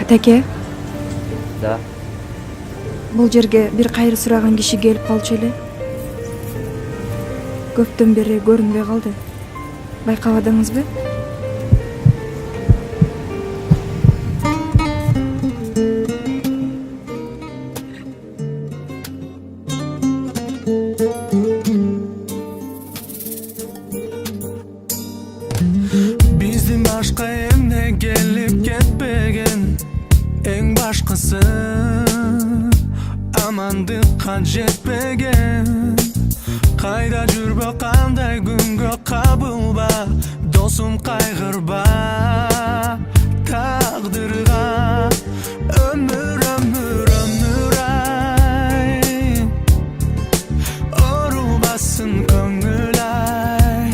Атаке, Да. бул жерге бир кайыр сураган киши келип калчу эле. Көптөн бери көрүнбөй калды. Байкабадыңызбы? Биздин башка эмне келип кетпеген, эң башкысы амандыкка жетпеген. Кайда жүрбө, кандай күнгө кабылба, досум кайгырба тагдырга. Өмүр ай, оорубасын көңүл ай.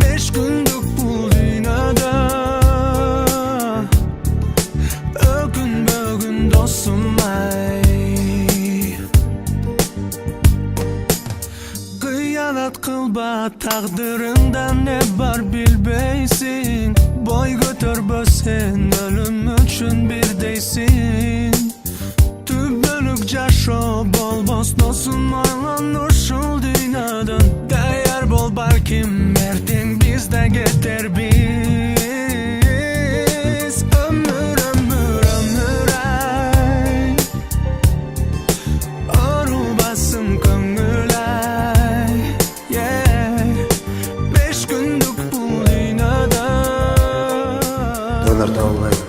5 күндүк бул дүйнөдө өкүнбөгүн досум ай. Кыянат кылба, тагдырыңда не бар билбейсиң. Бой көтөрбөсөң, өлүм үчүн бирдейсиң. Түбөлүк жашоо болбос досум, ойлон ушул дүйнөдөн. Даяр бол, балким эртең биз да кетербиз. Өмүр ай, оорубасын көңүл ай. 5 күндүк бул дүйнөдө Донор табылбайбы?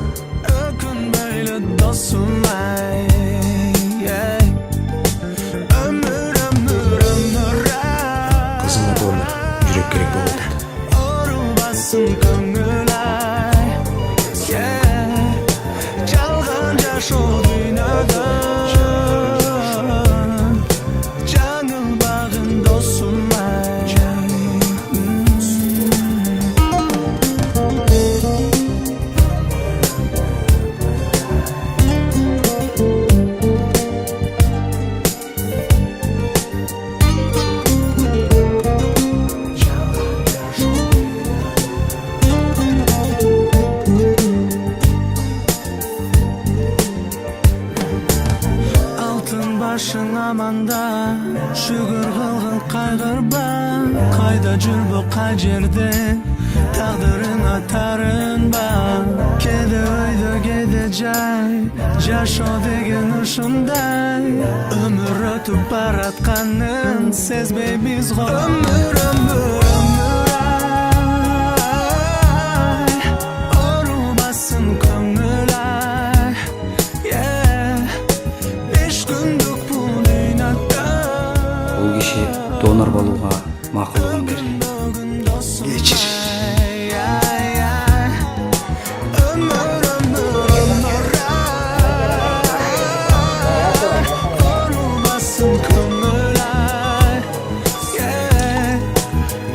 өкүнбөйлү досум ай. Өмүр ай, Кызыма донор жүрөк керек болуп атат. оорубасын көңүл ай. Жалган жашоо дүйнөдө жаңылбагын досум ай. Алтын башың аманда, шүгүр кылгын кайгырба. Кайда жүрбө, кай жерде, тагдырыңа тарынба. Кээде өйдө, кээде жай, жашоо деген ушундай. Өмүр өтүп баратканын сезбейбиз го. Өмүр ай, оорубасын көңүл ай. 5 күндүк бул дүйнөдө Бул киши донор болууга макулдугун берди. Кечир. Өмүр ай, оорубасын көңүл ай.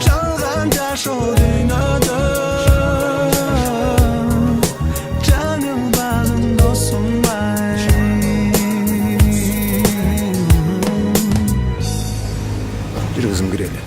Жалган жашоо дүйнөдө жаңылбагын досум ай. Жүргүзүм кирели.